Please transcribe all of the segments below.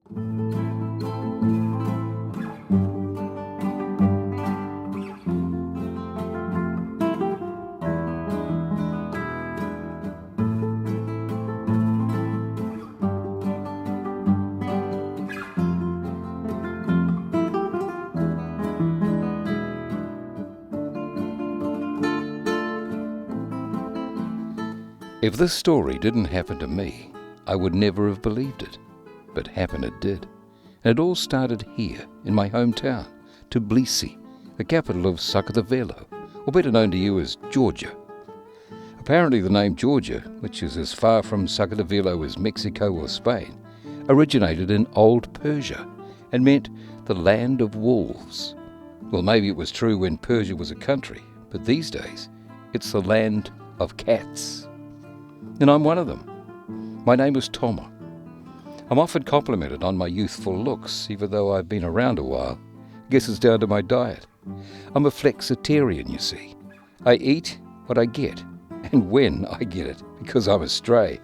If this story didn't happen to me, I would never have believed it. But happen it did. And it all started here, in my hometown, Tbilisi, the capital of Sakatavelo, or better known to you as Georgia. Apparently the name Georgia, which is as far from Sakatavelo as Mexico or Spain, originated in Old Persia and meant the land of wolves. Well, maybe it was true when Persia was a country, but these days it's the land of cats. And I'm one of them. My name is Toma. I'm often complimented on my youthful looks, even though I've been around a while. I guess it's down to my diet. I'm a flexitarian, you see. I eat what I get, and when I get it, because I'm a stray.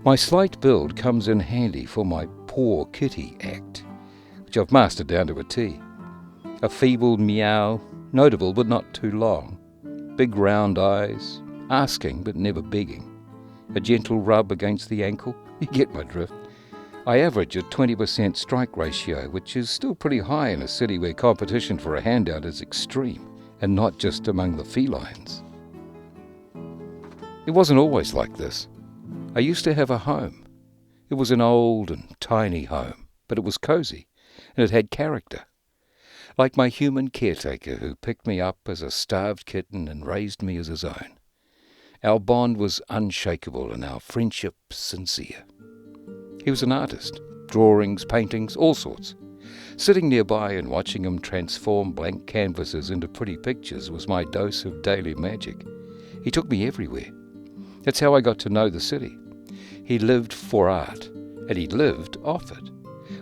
My slight build comes in handy for my poor kitty act, which I've mastered down to a T. A feeble meow, notable but not too long. Big round eyes, asking but never begging. A gentle rub against the ankle. You get my drift. I average a 20% strike ratio, which is still pretty high in a city where competition for a handout is extreme, and not just among the felines. It wasn't always like this. I used to have a home. It was an old and tiny home, but it was cozy, and it had character. Like my human caretaker who picked me up as a starved kitten and raised me as his own. Our bond was unshakable and our friendship sincere. He was an artist, drawings, paintings, all sorts. Sitting nearby and watching him transform blank canvases into pretty pictures was my dose of daily magic. He took me everywhere. That's how I got to know the city. He lived for art, and he lived off it.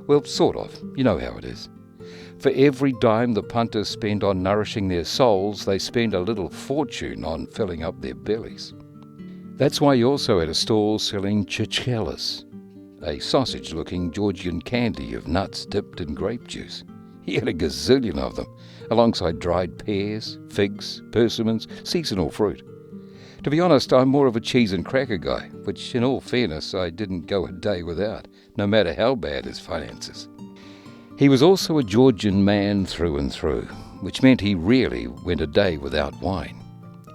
Well, sort of. You know how it is. For every dime the punters spend on nourishing their souls, they spend a little fortune on filling up their bellies. That's why he also had a stall selling chichelas, a sausage-looking Georgian candy of nuts dipped in grape juice. He had a gazillion of them, alongside dried pears, figs, persimmons, seasonal fruit. To be honest, I'm more of a cheese and cracker guy, which in all fairness I didn't go a day without, no matter how bad his finances. He was also a Georgian man through and through, which meant he rarely went a day without wine.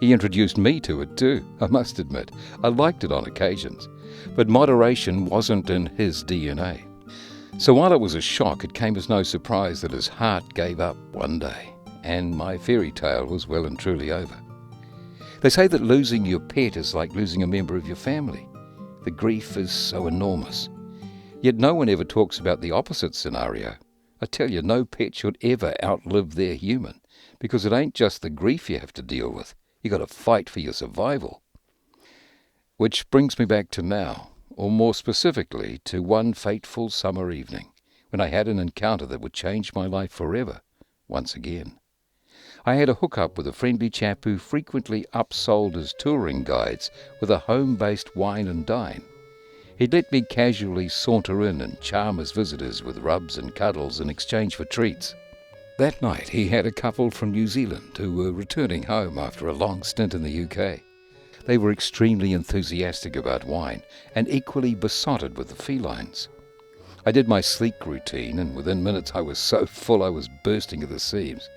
He introduced me to it too, I must admit. I liked it on occasions, but moderation wasn't in his DNA. So while it was a shock, it came as no surprise that his heart gave up one day, and my fairy tale was well and truly over. They say that losing your pet is like losing a member of your family. The grief is so enormous. Yet no one ever talks about the opposite scenario. I tell you, no pet should ever outlive their human, because it ain't just the grief you have to deal with. You got to fight for your survival. Which brings me back to now, or more specifically, to one fateful summer evening, when I had an encounter that would change my life forever, once again. I had a hookup with a friendly chap who frequently upsold his touring guides with a home-based wine and dine. He'd let me casually saunter in and charm his visitors with rubs and cuddles in exchange for treats. That night he had a couple from New Zealand who were returning home after a long stint in the UK. They were extremely enthusiastic about wine and equally besotted with the felines. I did my sleek routine, and within minutes I was so full I was bursting at the seams.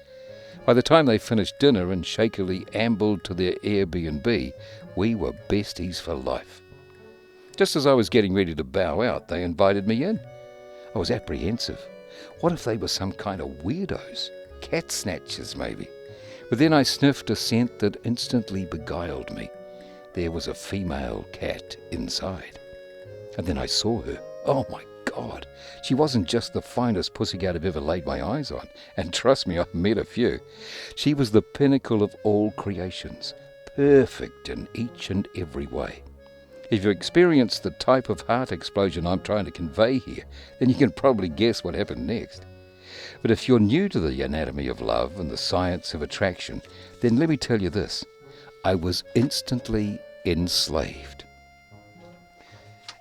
By the time they finished dinner and shakily ambled to their Airbnb, we were besties for life. Just as I was getting ready to bow out, they invited me in. I was apprehensive. What if they were some kind of weirdos? Cat snatchers, maybe. But then I sniffed a scent that instantly beguiled me. There was a female cat inside. And then I saw her. Oh my God! She wasn't just the finest pussycat I've ever laid my eyes on. And trust me, I've met a few. She was the pinnacle of all creations. Perfect in each and every way. If you experience the type of heart explosion I'm trying to convey here, then you can probably guess what happened next. But if you're new to the anatomy of love and the science of attraction, then let me tell you this. I was instantly enslaved.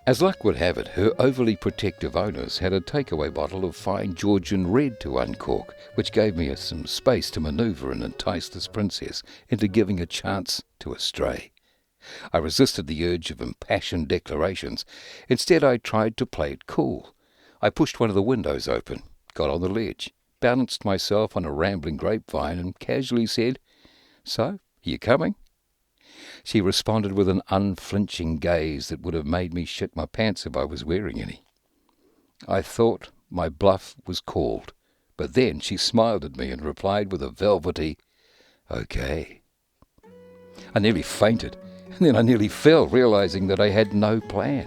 As luck would have it, her overly protective owners had a takeaway bottle of fine Georgian red to uncork, which gave me some space to manoeuvre and entice this princess into giving a chance to a stray. I resisted the urge of impassioned declarations. Instead, I tried to play it cool. I pushed one of the windows open, got on the ledge, balanced myself on a rambling grapevine, and casually said, "So, are you coming?" She responded with an unflinching gaze that would have made me shit my pants if I was wearing any. I thought my bluff was called, but then she smiled at me and replied with a velvety, "Okay." I nearly fainted, and then I nearly fell, realizing that I had no plan.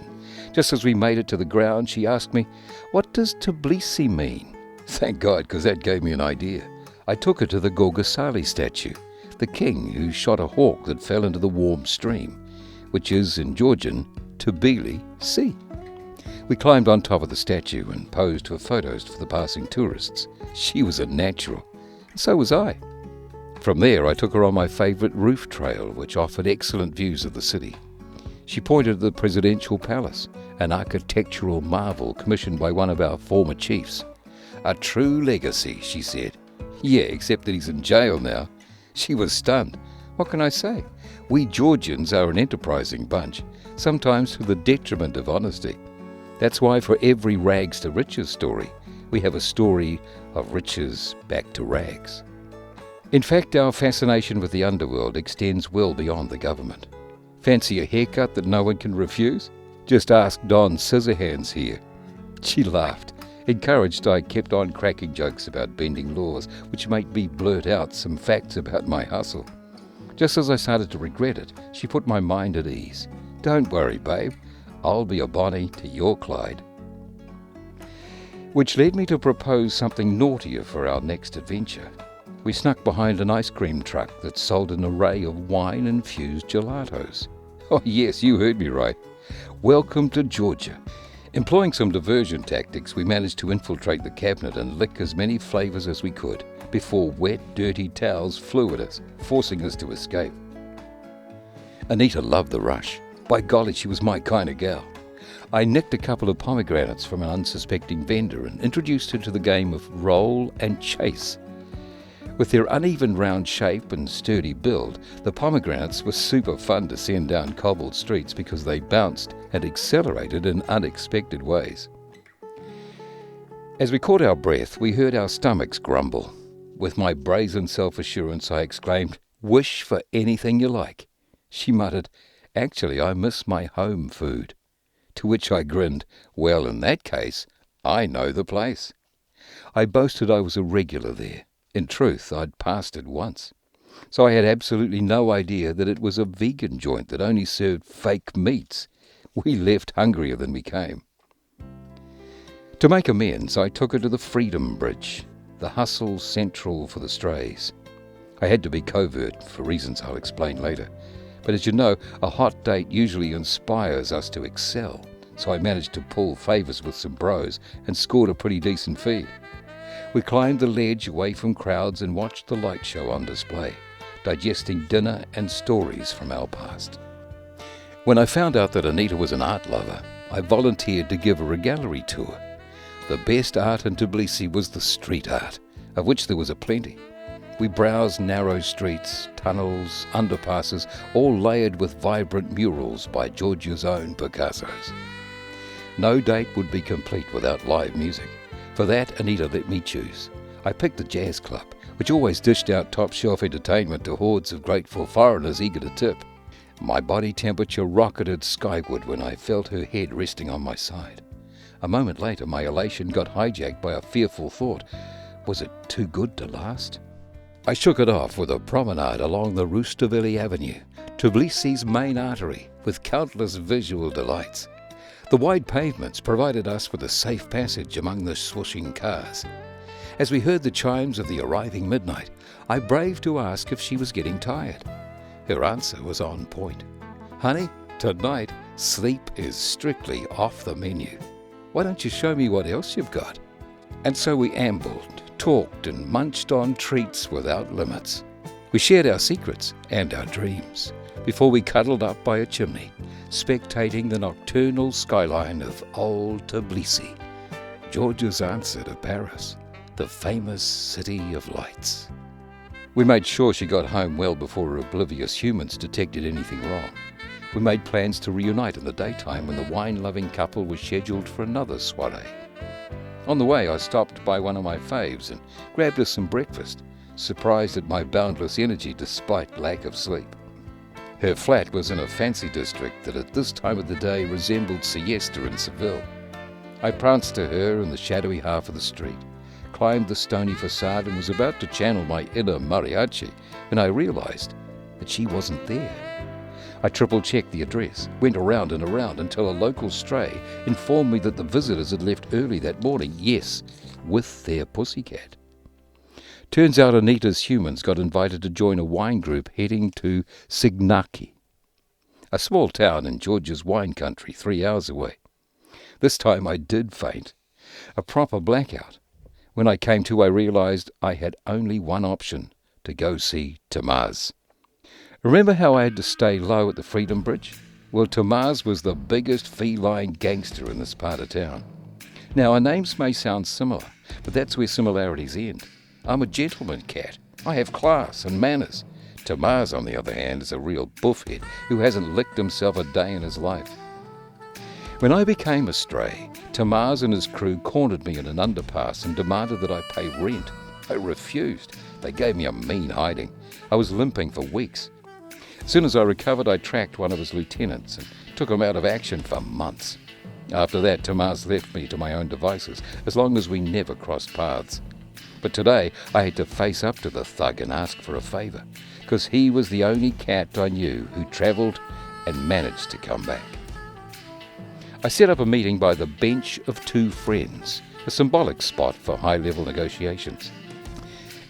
Just as we made it to the ground, she asked me, "What does Tbilisi mean?" Thank God, because that gave me an idea. I took her to the Gorgasali statue, the king who shot a hawk that fell into the warm stream, which is, in Georgian, Tbilisi. We climbed on top of the statue and posed for photos for the passing tourists. She was a natural, and so was I. From there, I took her on my favourite roof trail, which offered excellent views of the city. She pointed to the presidential palace, an architectural marvel commissioned by one of our former chiefs. "A true legacy," she said. "Yeah, except that he's in jail now." She was stunned. What can I say? We Georgians are an enterprising bunch, sometimes to the detriment of honesty. That's why for every rags to riches story, we have a story of riches back to rags. In fact, our fascination with the underworld extends well beyond the government. Fancy a haircut that no one can refuse? Just ask Don Scissorhands here. She laughed. Encouraged, I kept on cracking jokes about bending laws, which made me blurt out some facts about my hustle. Just as I started to regret it, she put my mind at ease. "Don't worry, babe. I'll be a Bonnie to your Clyde." Which led me to propose something naughtier for our next adventure. We snuck behind an ice cream truck that sold an array of wine-infused gelatos. Oh yes, you heard me right. Welcome to Georgia. Employing some diversion tactics, we managed to infiltrate the cabinet and lick as many flavours as we could before wet, dirty towels flew at us, forcing us to escape. Anita loved the rush. By golly, she was my kind of gal. I nicked a couple of pomegranates from an unsuspecting vendor and introduced her to the game of roll and chase. With their uneven round shape and sturdy build, the pomegranates were super fun to send down cobbled streets because they bounced and accelerated in unexpected ways. As we caught our breath, we heard our stomachs grumble. With my brazen self-assurance, I exclaimed, "Wish for anything you like." She muttered, "Actually, I miss my home food." To which I grinned, "Well, in that case, I know the place." I boasted I was a regular there. In truth, I'd passed it once. So I had absolutely no idea that it was a vegan joint that only served fake meats. We left hungrier than we came. To make amends, I took her to the Freedom Bridge, the hustle central for the strays. I had to be covert for reasons I'll explain later. But as you know, a hot date usually inspires us to excel, so I managed to pull favours with some bros and scored a pretty decent feed. We climbed the ledge away from crowds and watched the light show on display, digesting dinner and stories from our past. When I found out that Anita was an art lover, I volunteered to give her a gallery tour. The best art in Tbilisi was the street art, of which there was aplenty. We browsed narrow streets, tunnels, underpasses, all layered with vibrant murals by Georgia's own Picassos. No date would be complete without live music. For that, Anita let me choose. I picked the jazz club, which always dished out top-shelf entertainment to hordes of grateful foreigners eager to tip. My body temperature rocketed skyward when I felt her head resting on my side. A moment later, my elation got hijacked by a fearful thought. Was it too good to last? I shook it off with a promenade along the Rustaveli Avenue, Tbilisi's main artery, with countless visual delights. The wide pavements provided us with a safe passage among the swooshing cars. As we heard the chimes of the arriving midnight, I braved to ask if she was getting tired. Her answer was on point. "Honey, tonight sleep is strictly off the menu. Why don't you show me what else you've got?" And so we ambled, talked and munched on treats without limits. We shared our secrets and our dreams before we cuddled up by a chimney, spectating the nocturnal skyline of Old Tbilisi, Georgia's answer to Paris, the famous city of lights. We made sure she got home well before oblivious humans detected anything wrong. We made plans to reunite in the daytime when the wine-loving couple was scheduled for another soiree. On the way, I stopped by one of my faves and grabbed us some breakfast, surprised at my boundless energy despite lack of sleep. Her flat was in a fancy district that at this time of the day resembled siesta in Seville. I pranced to her in the shadowy half of the street, climbed the stony facade and was about to channel my inner mariachi when I realized that she wasn't there. I triple-checked the address, went around and around until a local stray informed me that the visitors had left early that morning, yes, with their pussycat. Turns out Anita's humans got invited to join a wine group heading to Signaki, a small town in Georgia's wine country 3 hours away. This time I did faint, a proper blackout. When I came to, I realized I had only one option, to go see Toma's. Remember how I had to stay low at the Freedom Bridge? Well, Toma's was the biggest feline gangster in this part of town. Now, our names may sound similar, but that's where similarities end. I'm a gentleman cat. I have class and manners. Toma's, on the other hand, is a real buffhead who hasn't licked himself a day in his life. When I became a stray, Toma's and his crew cornered me in an underpass and demanded that I pay rent. I refused. They gave me a mean hiding. I was limping for weeks. As soon as I recovered, I tracked one of his lieutenants and took him out of action for months. After that, Toma's left me to my own devices, as long as we never crossed paths. But today, I had to face up to the thug and ask for a favour, because he was the only cat I knew who travelled and managed to come back. I set up a meeting by the Bench of Two Friends, a symbolic spot for high-level negotiations.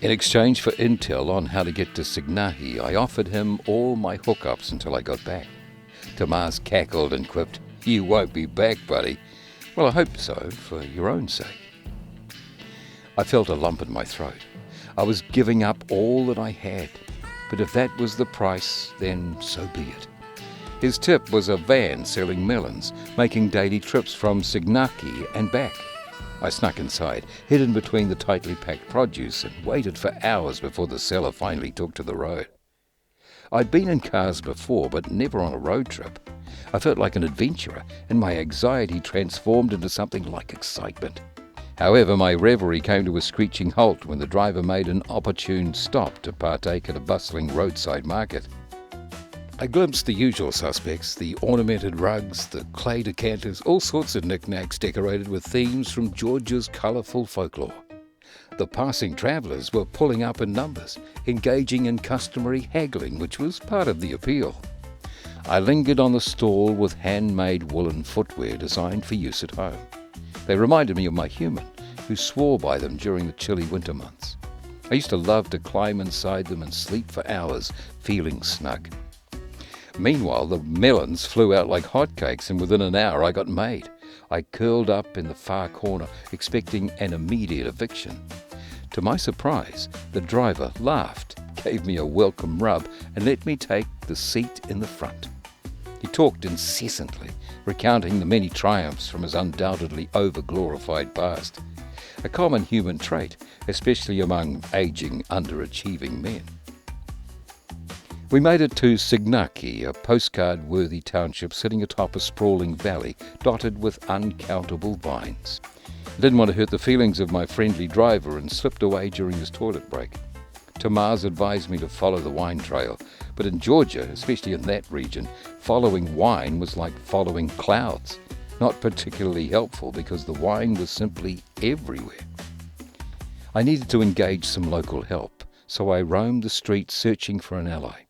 In exchange for intel on how to get to Signahi, I offered him all my hookups until I got back. Tomas cackled and quipped, "You won't be back, buddy." Well, I hope so, for your own sake. I felt a lump in my throat. I was giving up all that I had, but if that was the price, then so be it. His tip was a van selling melons, making daily trips from Signaki and back. I snuck inside, hidden between the tightly packed produce, and waited for hours before the seller finally took to the road. I'd been in cars before, but never on a road trip. I felt like an adventurer, and my anxiety transformed into something like excitement. However, my reverie came to a screeching halt when the driver made an opportune stop to partake at a bustling roadside market. I glimpsed the usual suspects, the ornamented rugs, the clay decanters, all sorts of knickknacks decorated with themes from Georgia's colourful folklore. The passing travellers were pulling up in numbers, engaging in customary haggling, which was part of the appeal. I lingered on the stall with handmade woolen footwear designed for use at home. They reminded me of my human, who swore by them during the chilly winter months. I used to love to climb inside them and sleep for hours, feeling snug. Meanwhile, the melons flew out like hotcakes, and within an hour I got made. I curled up in the far corner, expecting an immediate eviction. To my surprise, the driver laughed, gave me a welcome rub, and let me take the seat in the front. He talked incessantly, recounting the many triumphs from his undoubtedly over-glorified past, a common human trait, especially among aging, underachieving men. We made it to Signaki, a postcard-worthy township sitting atop a sprawling valley dotted with uncountable vines. I didn't want to hurt the feelings of my friendly driver and slipped away during his toilet break. Tomas advised me to follow the wine trail, but in Georgia, especially in that region, following wine was like following clouds. Not particularly helpful because the wine was simply everywhere. I needed to engage some local help, so I roamed the streets searching for an ally.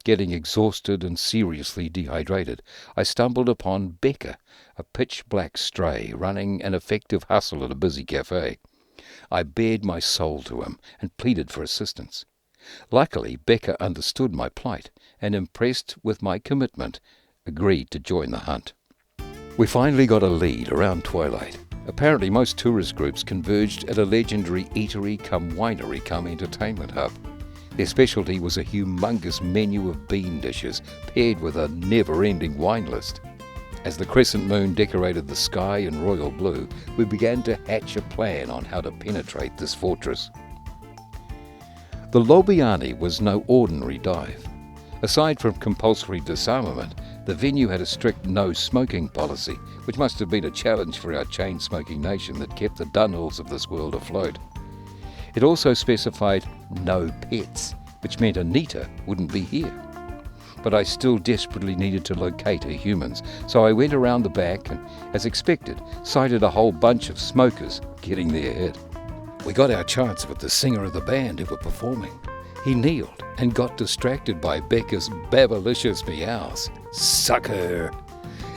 Getting exhausted and seriously dehydrated, I stumbled upon Becca, a pitch-black stray running an effective hustle at a busy cafe. I bared my soul to him and pleaded for assistance. Luckily, Becca understood my plight and, impressed with my commitment, agreed to join the hunt. We finally got a lead around twilight. Apparently, most tourist groups converged at a legendary eatery-cum-winery-cum-entertainment hub. Their specialty was a humongous menu of bean dishes paired with a never-ending wine list. As the crescent moon decorated the sky in royal blue, we began to hatch a plan on how to penetrate this fortress. The Lobiani was no ordinary dive. Aside from compulsory disarmament, the venue had a strict no-smoking policy, which must have been a challenge for our chain-smoking nation that kept the Dunhills of this world afloat. It also specified no pets, which meant Anita wouldn't be here. But I still desperately needed to locate her humans, so I went around the back and, as expected, sighted a whole bunch of smokers getting their hit. We got our chance with the singer of the band who were performing. He kneeled and got distracted by Becca's babblicious meows. Sucker!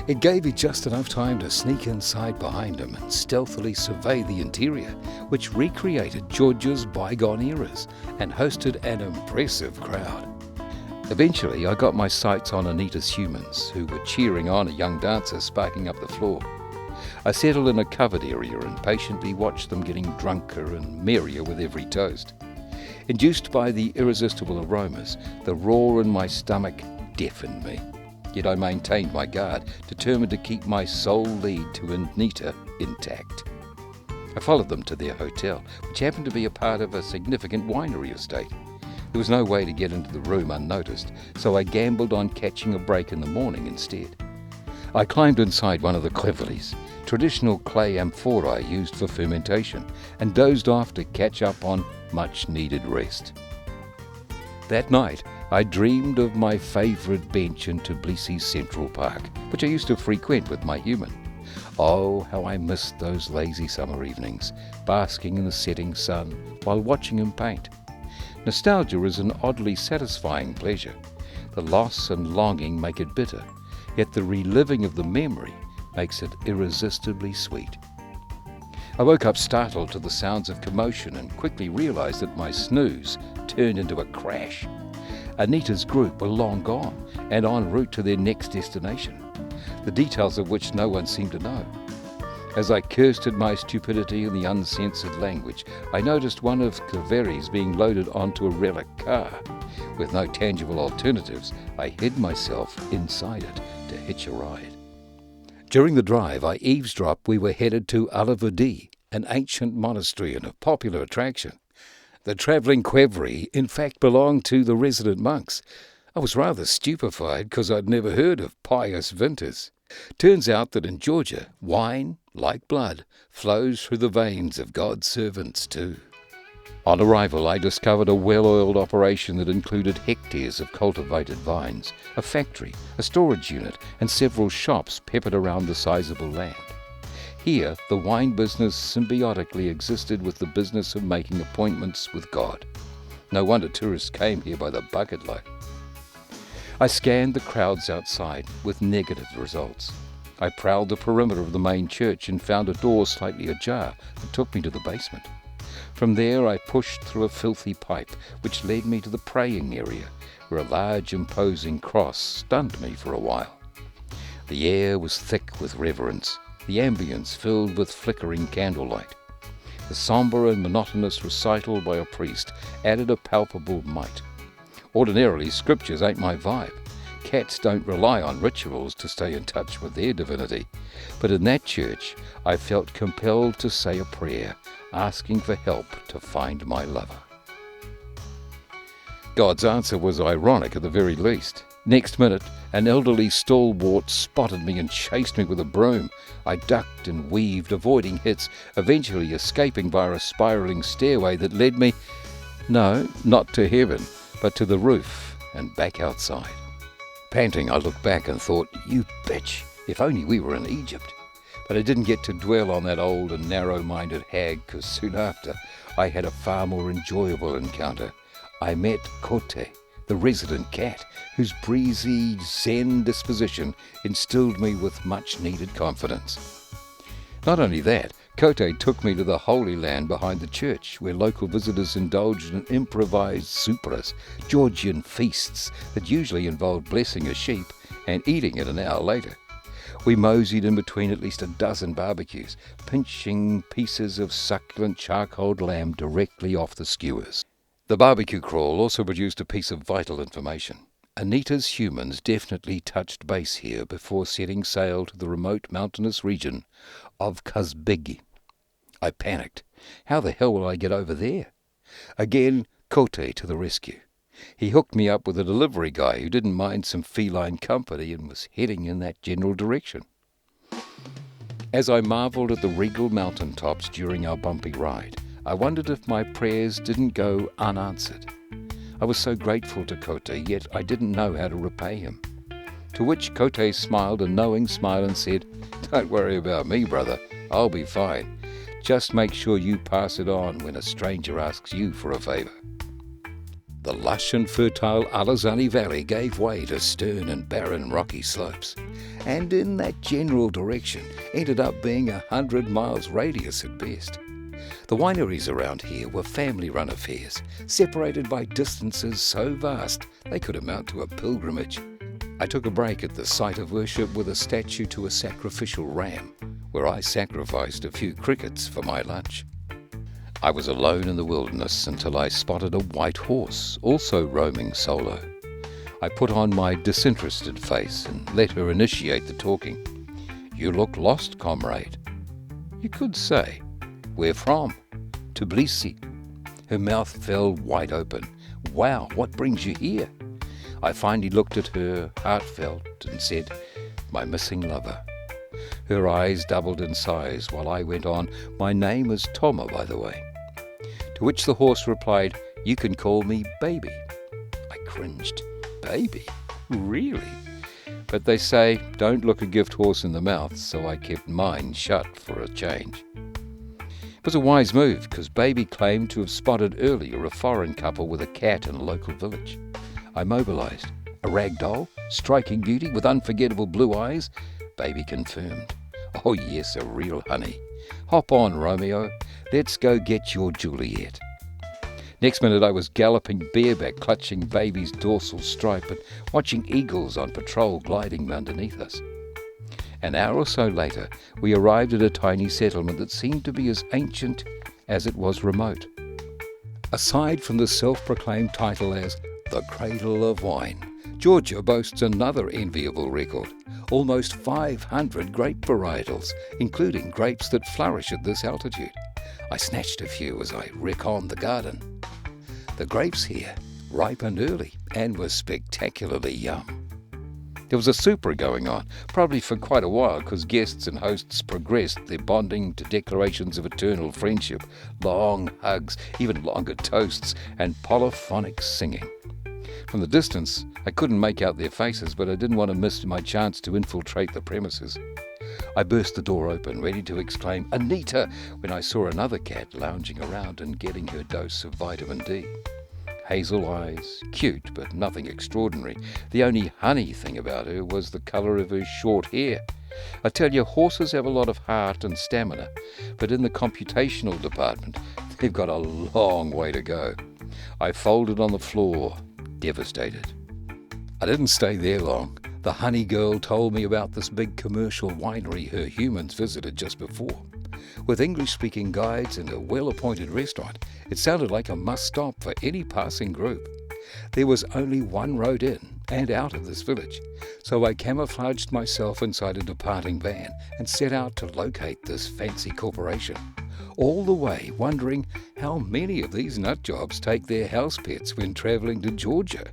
It gave me just enough time to sneak inside behind him and stealthily survey the interior, which recreated Georgia's bygone eras and hosted an impressive crowd. Eventually, I got my sights on Anita's humans, who were cheering on a young dancer sparking up the floor. I settled in a covered area and patiently watched them getting drunker and merrier with every toast. Induced by the irresistible aromas, the roar in my stomach deafened me. Yet I maintained my guard, determined to keep my sole lead to Anita intact. I followed them to their hotel, which happened to be a part of a significant winery estate. There was no way to get into the room unnoticed, so I gambled on catching a break in the morning instead. I climbed inside one of the cleverlies, traditional clay amphorae used for fermentation, and dozed off to catch up on much-needed rest. That night, I dreamed of my favourite bench in Tbilisi's Central Park, which I used to frequent with my human. Oh, how I missed those lazy summer evenings, basking in the setting sun while watching him paint. Nostalgia is an oddly satisfying pleasure. The loss and longing make it bitter, yet the reliving of the memory makes it irresistibly sweet. I woke up startled to the sounds of commotion and quickly realized that my snooze turned into a crash. Anita's group were long gone and en route to their next destination, the details of which no one seemed to know. As I cursed at my stupidity in the uncensored language, I noticed one of Kaveris being loaded onto a relic car. With no tangible alternatives, I hid myself inside it to hitch a ride. During the drive, I eavesdropped we were headed to Alavudi, an ancient monastery and a popular attraction. The travelling Quevri, in fact, belonged to the resident monks. I was rather stupefied because I'd never heard of pious Vinters. Turns out that in Georgia, wine, like blood, flows through the veins of God's servants too. On arrival, I discovered a well-oiled operation that included hectares of cultivated vines, a factory, a storage unit, and several shops peppered around the sizable land. Here, the wine business symbiotically existed with the business of making appointments with God. No wonder tourists came here by the bucket load. I scanned the crowds outside with negative results. I prowled the perimeter of the main church and found a door slightly ajar that took me to the basement. From there I pushed through a filthy pipe which led me to the praying area, where a large imposing cross stunned me for a while. The air was thick with reverence, the ambience filled with flickering candlelight. The sombre and monotonous recital by a priest added a palpable might. Ordinarily, scriptures ain't my vibe. Cats don't rely on rituals to stay in touch with their divinity. But in that church, I felt compelled to say a prayer, asking for help to find my lover. God's answer was ironic at the very least. Next minute, an elderly stalwart spotted me and chased me with a broom. I ducked and weaved, avoiding hits, eventually escaping via a spiralling stairway that led me, no, not to heaven, but to the roof and back outside. Panting, I looked back and thought, you bitch, if only we were in Egypt. But I didn't get to dwell on that old and narrow-minded hag, because soon after I had a far more enjoyable encounter. I met Kote, the resident cat, whose breezy, zen disposition instilled me with much-needed confidence. Not only that, Kote took me to the Holy Land behind the church, where local visitors indulged in improvised supras, Georgian feasts that usually involved blessing a sheep and eating it an hour later. We moseyed in between at least a dozen barbecues, pinching pieces of succulent charcoaled lamb directly off the skewers. The barbecue crawl also produced a piece of vital information. Anita's humans definitely touched base here before setting sail to the remote mountainous region of Kazbegi. I panicked. How the hell will I get over there? Again, Kote to the rescue. He hooked me up with a delivery guy who didn't mind some feline company and was heading in that general direction. As I marvelled at the regal mountain tops during our bumpy ride, I wondered if my prayers didn't go unanswered. I was so grateful to Kote, yet I didn't know how to repay him. To which Kote smiled a knowing smile and said, "Don't worry about me, brother. I'll be fine. Just make sure you pass it on when a stranger asks you for a favour." The lush and fertile Alazani Valley gave way to stern and barren rocky slopes, and in that general direction ended up being 100 miles radius at best. The wineries around here were family-run affairs, separated by distances so vast they could amount to a pilgrimage. I took a break at the site of worship with a statue to a sacrificial ram, where I sacrificed a few crickets for my lunch. I was alone in the wilderness until I spotted a white horse, also roaming solo. I put on my disinterested face and let her initiate the talking. "You look lost, comrade." "You could say." "Where from?" "Tbilisi." Her mouth fell wide open. "Wow, what brings you here?" I finally looked at her, heartfelt, and said, "My missing lover." Her eyes doubled in size while I went on, "My name is Toma, by the way." To which the horse replied, "You can call me baby." I cringed. "Baby? Really?" But they say, don't look a gift horse in the mouth, so I kept mine shut for a change. It was a wise move, because Baby claimed to have spotted earlier a foreign couple with a cat in a local village. I mobilized. A rag doll, striking beauty with unforgettable blue eyes? Baby confirmed. Oh yes, a real honey. Hop on, Romeo. Let's go get your Juliet. Next minute I was galloping bareback, clutching Baby's dorsal stripe and watching eagles on patrol gliding underneath us. An hour or so later, we arrived at a tiny settlement that seemed to be as ancient as it was remote. Aside from the self-proclaimed title as the Cradle of Wine, Georgia boasts another enviable record. Almost 500 grape varietals, including grapes that flourish at this altitude. I snatched a few as I reconned the garden. The grapes here ripened early and were spectacularly yum. There was a super going on, probably for quite a while, because guests and hosts progressed their bonding to declarations of eternal friendship, long hugs, even longer toasts, and polyphonic singing. From the distance, I couldn't make out their faces, but I didn't want to miss my chance to infiltrate the premises. I burst the door open, ready to exclaim, "Anita!" when I saw another cat lounging around and getting her dose of vitamin D. Hazel eyes, cute but nothing extraordinary. The only honey thing about her was the colour of her short hair. I tell you, horses have a lot of heart and stamina, but in the computational department, they've got a long way to go. I folded on the floor, devastated. I didn't stay there long. The honey girl told me about this big commercial winery her humans visited just before. With English-speaking guides and a well-appointed restaurant, it sounded like a must-stop for any passing group. There was only one road in and out of this village, so I camouflaged myself inside a departing van and set out to locate this fancy corporation, all the way wondering how many of these nutjobs take their house pets when travelling to Georgia.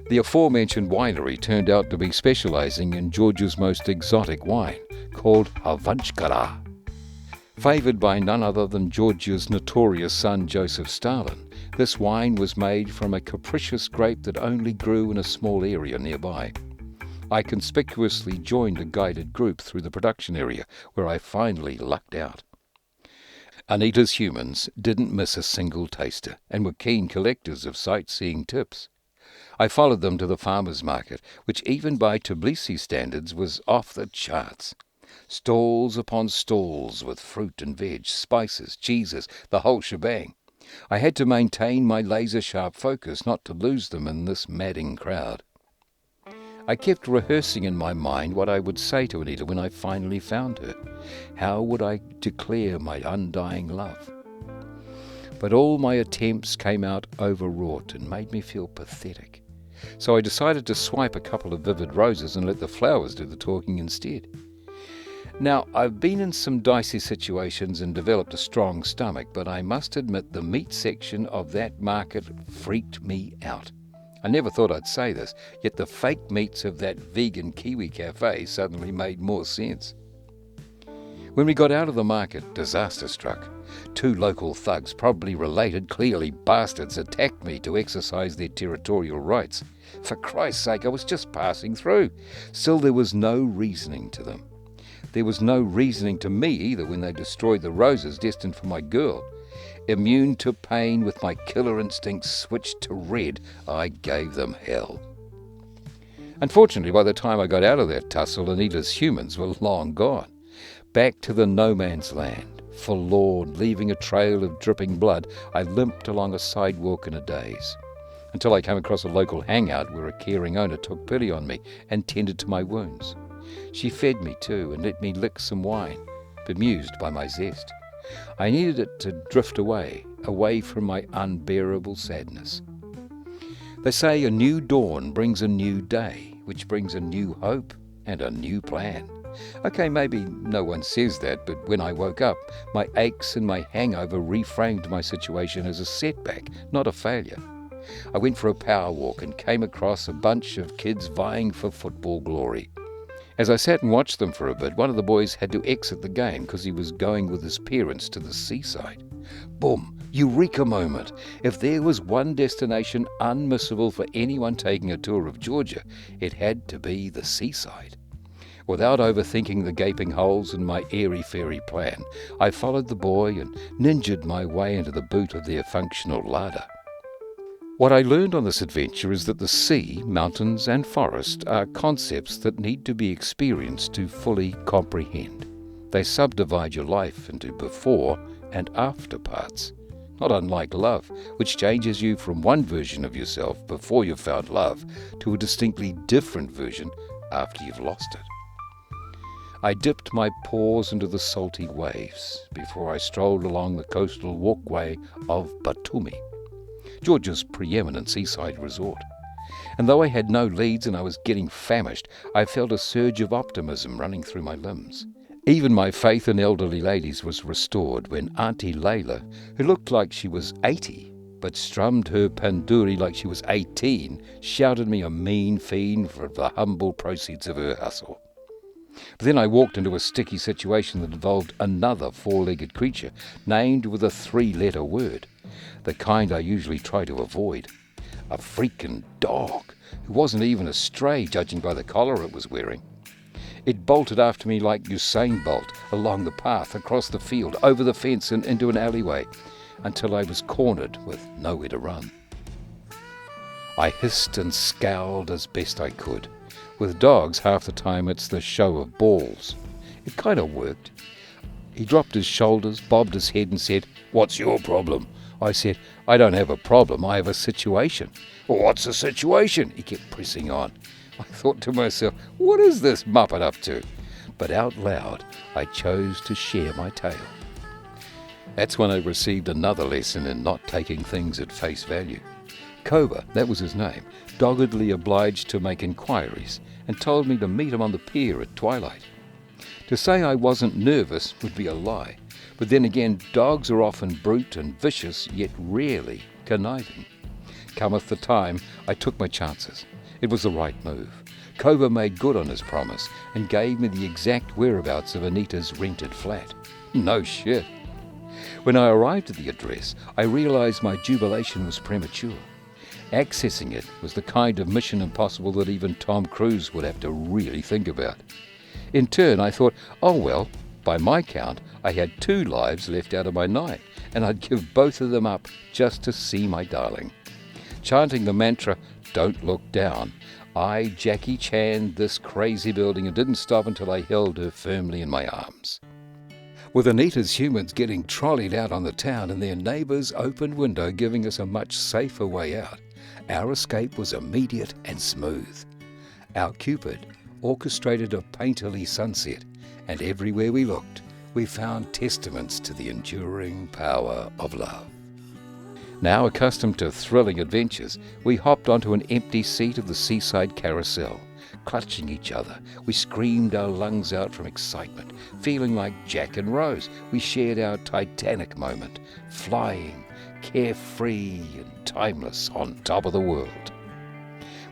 The aforementioned winery turned out to be specializing in Georgia's most exotic wine, called Havanchkara. Favoured by none other than Georgia's notorious son Joseph Stalin, this wine was made from a capricious grape that only grew in a small area nearby. I conspicuously joined a guided group through the production area, where I finally lucked out. Anita's humans didn't miss a single taster, and were keen collectors of sightseeing tips. I followed them to the farmers' market, which even by Tbilisi standards was off the charts. Stalls upon stalls with fruit and veg, spices, cheeses, the whole shebang. I had to maintain my laser-sharp focus not to lose them in this madding crowd. I kept rehearsing in my mind what I would say to Anita when I finally found her. How would I declare my undying love? But all my attempts came out overwrought and made me feel pathetic. So I decided to swipe a couple of vivid roses and let the flowers do the talking instead. Now, I've been in some dicey situations and developed a strong stomach, but I must admit the meat section of that market freaked me out. I never thought I'd say this, yet the fake meats of that vegan Kiwi cafe suddenly made more sense. When we got out of the market, disaster struck. 2 local thugs, probably related, clearly bastards, attacked me to exercise their territorial rights. For Christ's sake, I was just passing through. Still, there was no reasoning to them. There was no reasoning to me either when they destroyed the roses destined for my girl. Immune to pain, with my killer instincts switched to red, I gave them hell. Unfortunately, by the time I got out of that tussle, Anita's humans were long gone. Back to the no man's land. Forlorn, leaving a trail of dripping blood, I limped along a sidewalk in a daze, until I came across a local hangout where a caring owner took pity on me and tended to my wounds. She fed me too and let me lick some wine, bemused by my zest. I needed it to drift away from my unbearable sadness. They say a new dawn brings a new day, which brings a new hope and a new plan. Okay, maybe no one says that, but when I woke up, my aches and my hangover reframed my situation as a setback, not a failure. I went for a power walk and came across a bunch of kids vying for football glory. As I sat and watched them for a bit, one of the boys had to exit the game because he was going with his parents to the seaside. Boom! Eureka moment! If there was one destination unmissable for anyone taking a tour of Georgia, it had to be the seaside. Without overthinking the gaping holes in my airy-fairy plan, I followed the boy and ninjaed my way into the boot of their functional larder. What I learned on this adventure is that the sea, mountains and forest are concepts that need to be experienced to fully comprehend. They subdivide your life into before and after parts, not unlike love, which changes you from one version of yourself before you've found love to a distinctly different version after you've lost it. I dipped my paws into the salty waves before I strolled along the coastal walkway of Batumi, Georgia's preeminent seaside resort. And though I had no leads and I was getting famished, I felt a surge of optimism running through my limbs. Even my faith in elderly ladies was restored when Auntie Layla, who looked like she was 80, but strummed her panduri like she was 18, shouted me a mean fiend for the humble proceeds of her hustle. But then I walked into a sticky situation that involved another 4-legged creature, named with a 3-letter word, the kind I usually try to avoid. A freaking dog, who wasn't even a stray, judging by the collar it was wearing. It bolted after me like Usain Bolt, along the path, across the field, over the fence and into an alleyway, until I was cornered with nowhere to run. I hissed and scowled as best I could. With dogs, half the time it's the show of balls. It kind of worked. He dropped his shoulders, bobbed his head and said, "What's your problem?" I said, "I don't have a problem, I have a situation." "Well, what's the situation?" He kept pressing on. I thought to myself, what is this muppet up to? But out loud, I chose to share my tale. That's when I received another lesson in not taking things at face value. Koba, that was his name, doggedly obliged to make inquiries and told me to meet him on the pier at twilight. To say I wasn't nervous would be a lie, but then again, dogs are often brute and vicious, yet rarely conniving. Cometh the time, I took my chances. It was the right move. Koba made good on his promise and gave me the exact whereabouts of Anita's rented flat. No shit. When I arrived at the address, I realized my jubilation was premature. Accessing it was the kind of mission impossible that even Tom Cruise would have to really think about. In turn, I thought, oh well, by my count, I had 2 lives left out of my 9, and I'd give both of them up just to see my darling. Chanting the mantra, "Don't look down," I Jackie Chan'd this crazy building and didn't stop until I held her firmly in my arms. With Anita's humans getting trolleyed out on the town and their neighbours' open window giving us a much safer way out, our escape was immediate and smooth. Our Cupid orchestrated a painterly sunset, and everywhere we looked, we found testaments to the enduring power of love. Now accustomed to thrilling adventures, we hopped onto an empty seat of the seaside carousel. Clutching each other, we screamed our lungs out from excitement. Feeling like Jack and Rose, we shared our Titanic moment, flying, carefree and timeless on top of the world.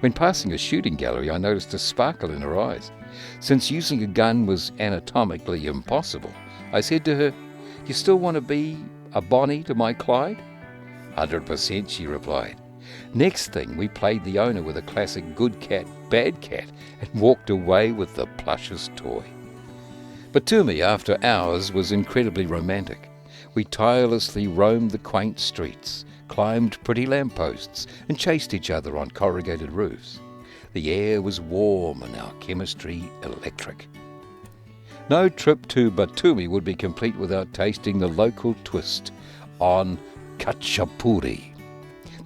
When passing a shooting gallery, I noticed a sparkle in her eyes. Since using a gun was anatomically impossible, I said to her, "You still want to be a Bonnie to my Clyde?" "100%, she replied. Next thing, we played the owner with a classic good cat, bad cat, and walked away with the plushest toy. But TeMuri, after hours, was incredibly romantic. We tirelessly roamed the quaint streets, climbed pretty lampposts, and chased each other on corrugated roofs. The air was warm and our chemistry electric. No trip to Batumi would be complete without tasting the local twist on khachapuri,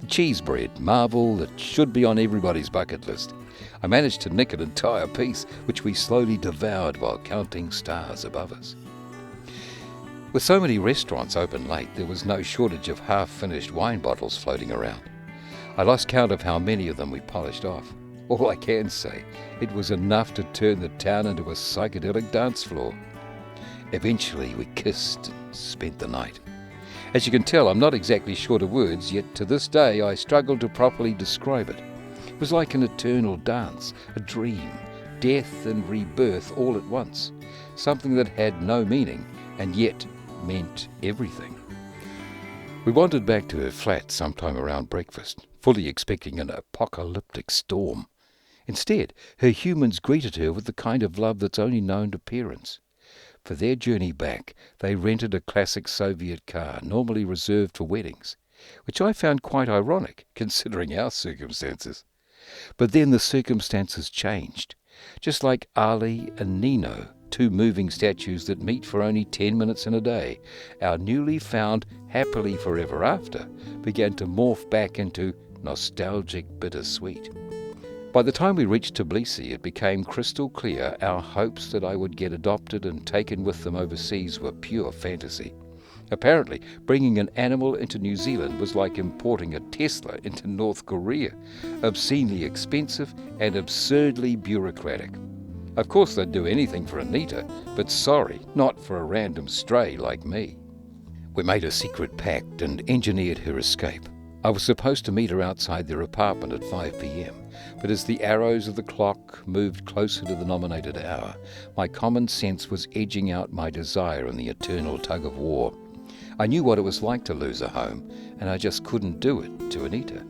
the cheese bread marvel that should be on everybody's bucket list. I managed to nick an entire piece, which we slowly devoured while counting stars above us. With so many restaurants open late, there was no shortage of half-finished wine bottles floating around. I lost count of how many of them we polished off. All I can say, it was enough to turn the town into a psychedelic dance floor. Eventually we kissed and spent the night. As you can tell, I'm not exactly short of words, yet to this day I struggle to properly describe it. It was like an eternal dance, a dream, death and rebirth all at once, something that had no meaning and yet meant everything. We wandered back to her flat sometime around breakfast, fully expecting an apocalyptic storm. Instead, her humans greeted her with the kind of love that's only known to parents. For their journey back, they rented a classic Soviet car, normally reserved for weddings, which I found quite ironic, considering our circumstances. But then the circumstances changed. Just like Ali and Nino, two moving statues that meet for only 10 minutes in a day, our newly found happily forever after began to morph back into nostalgic bittersweet. By the time we reached Tbilisi, it became crystal clear our hopes that I would get adopted and taken with them overseas were pure fantasy. Apparently, bringing an animal into New Zealand was like importing a Tesla into North Korea, obscenely expensive and absurdly bureaucratic. Of course they'd do anything for Anita, but sorry, not for a random stray like me. We made a secret pact and engineered her escape. I was supposed to meet her outside their apartment at 5 p.m, but as the arrows of the clock moved closer to the nominated hour, my common sense was edging out my desire in the eternal tug-of-war. I knew what it was like to lose a home, and I just couldn't do it to Anita,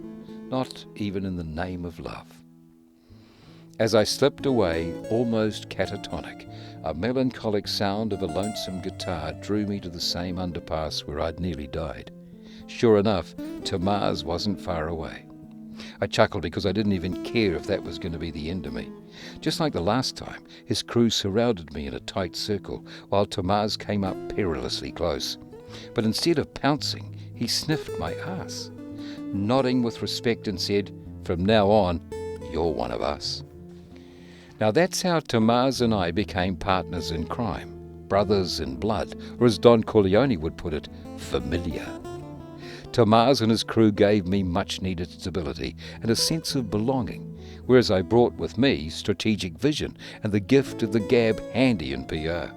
not even in the name of love. As I slipped away, almost catatonic, a melancholic sound of a lonesome guitar drew me to the same underpass where I'd nearly died. Sure enough, Tomas wasn't far away. I chuckled because I didn't even care if that was going to be the end of me. Just like the last time, his crew surrounded me in a tight circle, while Tomas came up perilously close. But instead of pouncing, he sniffed my ass, nodding with respect and said, "From now on, you're one of us." Now that's how Tomas and I became partners in crime, brothers in blood, or as Don Corleone would put it, familia. Tomas and his crew gave me much-needed stability and a sense of belonging, whereas I brought with me strategic vision and the gift of the gab handy in PR.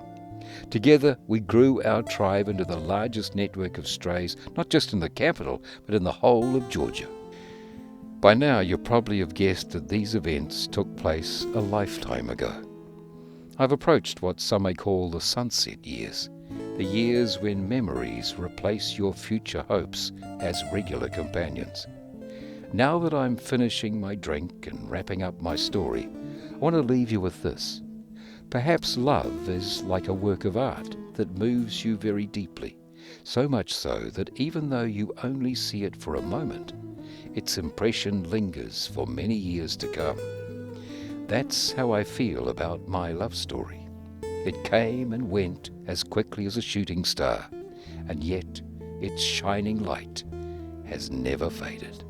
Together, we grew our tribe into the largest network of strays, not just in the capital, but in the whole of Georgia. By now, you probably have guessed that these events took place a lifetime ago. I've approached what some may call the sunset years, the years when memories replace your future hopes as regular companions. Now that I'm finishing my drink and wrapping up my story, I want to leave you with this. Perhaps love is like a work of art that moves you very deeply, so much so that even though you only see it for a moment, its impression lingers for many years to come. That's how I feel about my love story. It came and went as quickly as a shooting star, and yet its shining light has never faded.